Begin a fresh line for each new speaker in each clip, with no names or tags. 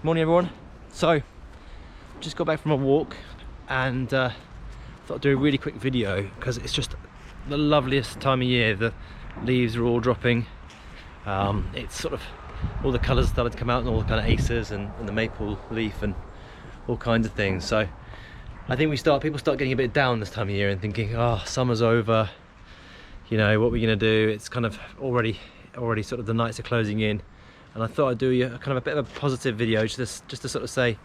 Morning everyone. So, just got back from a walk and thought I'd do a really quick video because it's just the loveliest time of year. The leaves are all dropping. It's sort of all the colours started to come out and all the kind of acers and the maple leaf and all kinds of things. So I think people start getting a bit down this time of year and thinking, oh, summer's over, you know, what are we gonna do? It's kind of already sort of the nights are closing in. And I thought I'd do you kind of a bit of a positive video just to sort of say,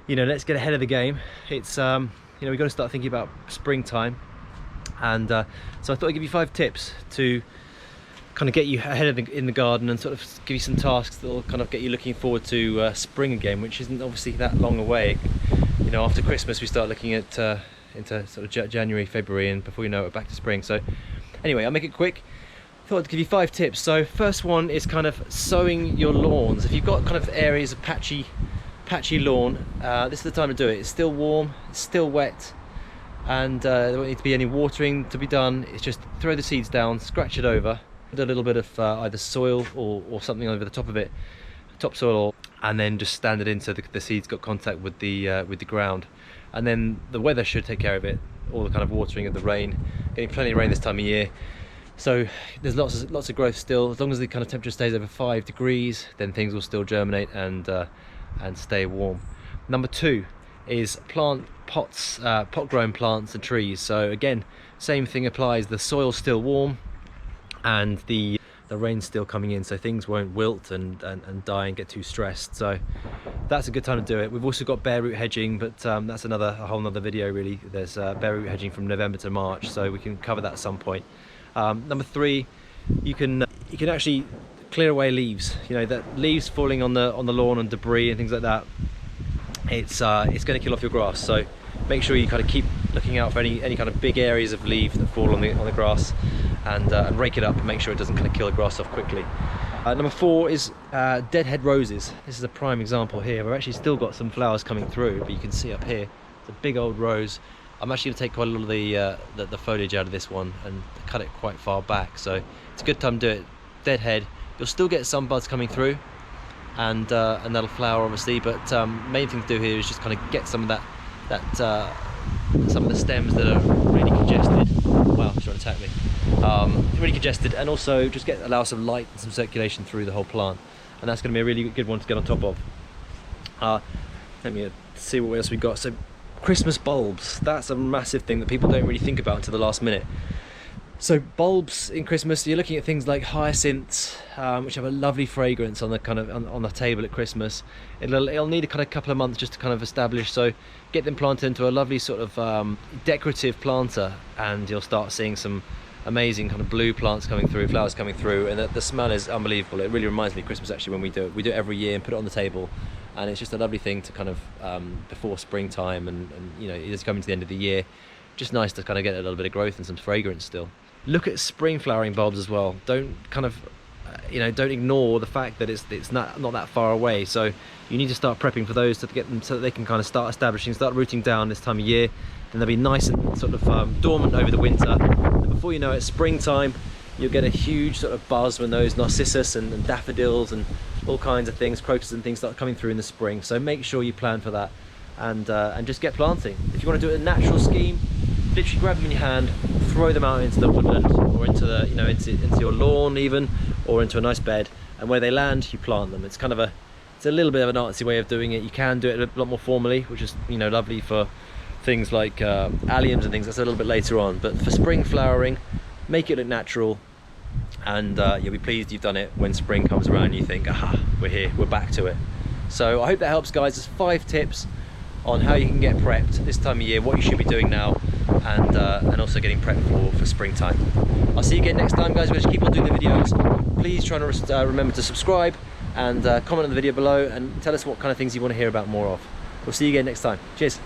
you know, let's get ahead of the game. It's you know, we've got to start thinking about springtime, and so I thought I'd give you 5 tips to kind of get you ahead in the garden and sort of give you some tasks that will kind of get you looking forward to spring again, which isn't obviously that long away. You know, after Christmas we start looking at into sort of January, February, and before you know it, we're back to spring. So anyway, I'll make it quick. Thought I'd give you 5 tips. So first one is kind of sowing your lawns. If you've got kind of areas of patchy lawn, this is the time to do it. It's still warm, it's still wet, and there won't need to be any watering to be done. It's just throw the seeds down, scratch it over, put a little bit of either soil or something over the top of it, topsoil, and then just stand it in so the seeds got contact with the ground. And then the weather should take care of it, all the kind of watering of the rain, getting plenty of rain this time of year. So there's lots of growth still. As long as the kind of temperature stays over 5 degrees, then things will still germinate and stay warm. Number 2 is plant pots, pot-grown plants and trees. So again, same thing applies. The soil's still warm, and the rain's still coming in, so things won't wilt and die and get too stressed. So that's a good time to do it. We've also got bare root hedging, but that's a whole nother video really. There's bare root hedging from November to March, so we can cover that at some point. Number 3, you can actually clear away leaves. You know, that leaves falling on the lawn and debris and things like that, it's going to kill off your grass. So make sure you kind of keep looking out for any kind of big areas of leaf that fall on the grass, and rake it up and make sure it doesn't kind of kill the grass off quickly. Number 4 is deadhead roses. This is a prime example here. We've actually still got some flowers coming through, but you can see up here it's a big old rose. I'm actually going to take quite a lot of the foliage out of this one and cut it quite far back, so it's a good time to do it. Deadhead, you'll still get some buds coming through, and that'll flower obviously, but main thing to do here is just kind of get some of some of the stems that are really congested. Wow, she's trying to attack me. Really congested, and also just allow some light and some circulation through the whole plant, and that's going to be a really good one to get on top of. Let me see what else we got. So Christmas bulbs, that's a massive thing that people don't really think about until the last minute. So bulbs in Christmas, you're looking at things like hyacinths, which have a lovely fragrance on the kind of on the table at Christmas. It'll need a kind of couple of months just to kind of establish, so get them planted into a lovely sort of decorative planter, and you'll start seeing some amazing kind of blue plants coming through, flowers coming through, and the smell is unbelievable. It really reminds me of Christmas actually when we do it. We do it every year and put it on the table, and it's just a lovely thing to kind of before springtime, and you know, it's coming to the end of the year, just nice to kind of get a little bit of growth and some fragrance still. Look at spring flowering bulbs as well. Don't kind of you know, don't ignore the fact that it's not that far away. So you need to start prepping for those to get them so that they can kind of start establishing, start rooting down this time of year. Then they'll be nice and sort of dormant over the winter, and before you know it, springtime, you'll get a huge sort of buzz when those narcissus and daffodils and all kinds of things, crocus and things, start coming through in the spring. So make sure you plan for that, and just get planting. If you want to do it in a natural scheme, literally grab them in your hand, throw them out into the woodland, or into the, you know, into your lawn even, or into a nice bed, and where they land, you plant them. It's kind of it's a little bit of an artsy way of doing it. You can do it a lot more formally, which is, you know, lovely for things like alliums and things. That's a little bit later on, but for spring flowering, make it look natural, and you'll be pleased you've done it when spring comes around and you think, aha, we're here, we're back to it. So I hope that helps, guys. There's 5 tips on how you can get prepped this time of year, what you should be doing now, and also getting prepped for springtime. I'll see you again next time, guys. We'll just keep on doing the videos. Please try to remember to subscribe, and comment on the video below and tell us what kind of things you want to hear about more of. We'll see you again next time. Cheers.